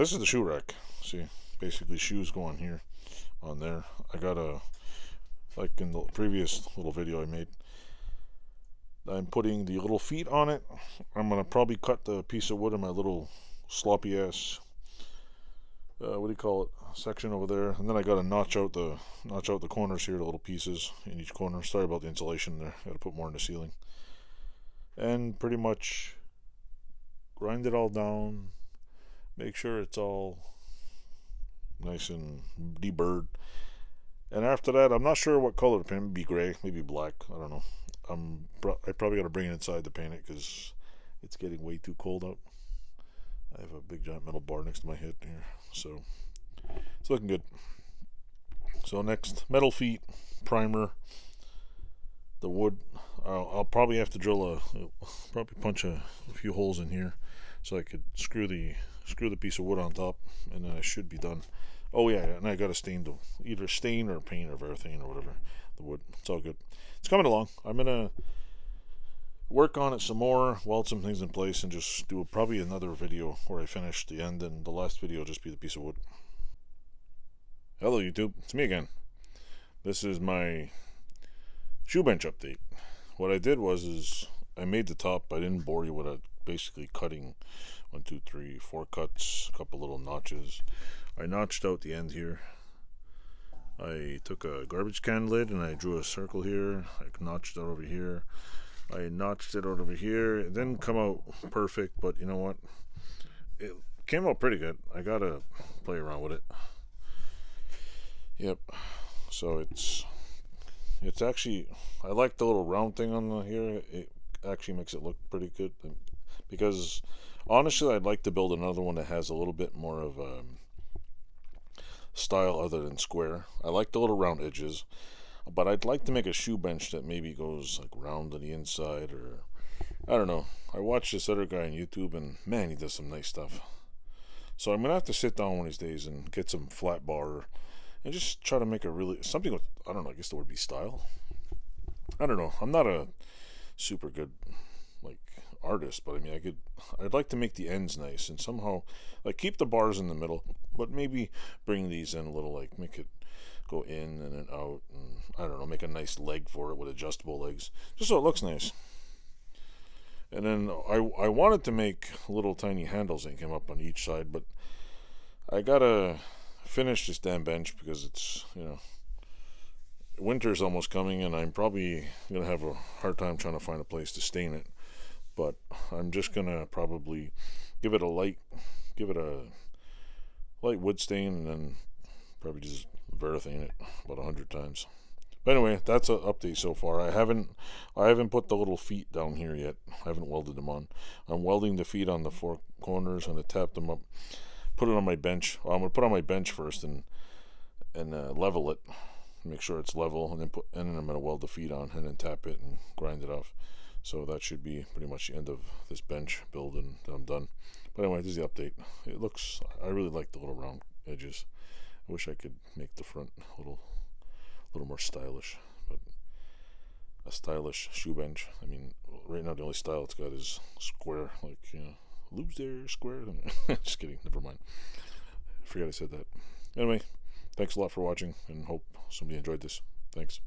this is the shoe rack. See, basically shoes go on here, on there. I got a, like in the previous little video I made, I'm putting the little feet on it. I'm gonna probably cut the piece of wood in my little sloppy ass, what do you call it, section over there, and then I gotta notch out the corners here, the little pieces in each corner. Sorry about the insulation there. Gotta put more in the ceiling, and pretty much grind it all down. Make sure it's all nice and deburred. And after that, I'm not sure what color to paint. Maybe gray, maybe black. I don't know. I probably got to bring it inside to paint it because it's getting way too cold out. I have a big giant metal bar next to my head here, so it's looking good. So next, metal feet, primer, the wood. I'll probably have to probably punch a few holes in here so I could screw the piece of wood on top, and then I should be done. Oh yeah, and I got to either stain or paint or everything or whatever, the wood. It's all good. It's coming along. I'm gonna work on it some more, weld some things in place, and just do probably another video where I finish the end, and the last video will just be the piece of wood. Hello YouTube, it's me again. This is my shoe bench update. What I did is I made the top. I didn't bore you with it. Basically cutting 1, 2, 3, 4 cuts, a couple little notches. I notched out the end here. I took a garbage can lid and I drew a circle here. I notched it over here. I notched it over here. It didn't come out perfect, but you know what? It came out pretty good. I gotta play around with it. Yep. So it's actually, I like the little round thing on the here. It actually makes it look pretty good. Because honestly, I'd like to build another one that has a little bit more of a style other than square. I like the little round edges, but I'd like to make a shoe bench that maybe goes like round on the inside, or I don't know. I watched this other guy on YouTube, and man, he does some nice stuff. So I'm gonna have to sit down one of these days and get some flat bar and just try to make a really something with, I don't know, I guess the word be style. I don't know. I'm not a super good like artist, but I mean, I'd like to make the ends nice and somehow like keep the bars in the middle, but maybe bring these in a little, like make it go in and then out, and I don't know, make a nice leg for it with adjustable legs, just so it looks nice. And then I wanted to make little tiny handles that came up on each side, but I gotta finish this damn bench because it's, you know, winter's almost coming, and I'm probably gonna have a hard time trying to find a place to stain it. But I'm just gonna probably give it a light wood stain, and then probably just Varathane it about 100 times. But anyway, that's an update so far. I haven't put the little feet down here yet. I haven't welded them on. I'm welding the feet on the 4 corners, and I tap them up, put it on my bench. Well, I'm gonna put it on my bench first and level it, make sure it's level, and then I'm gonna weld the feet on and then tap it and grind it off. So that should be pretty much the end of this bench build, and I'm done. But anyway, this is the update. I really like the little round edges. I wish I could make the front a little more stylish, but a stylish shoe bench. I mean, right now the only style it's got is square, like, you know, loops there, square. Just kidding, never mind. I forgot I said that. Anyway, thanks a lot for watching, and hope somebody enjoyed this. Thanks.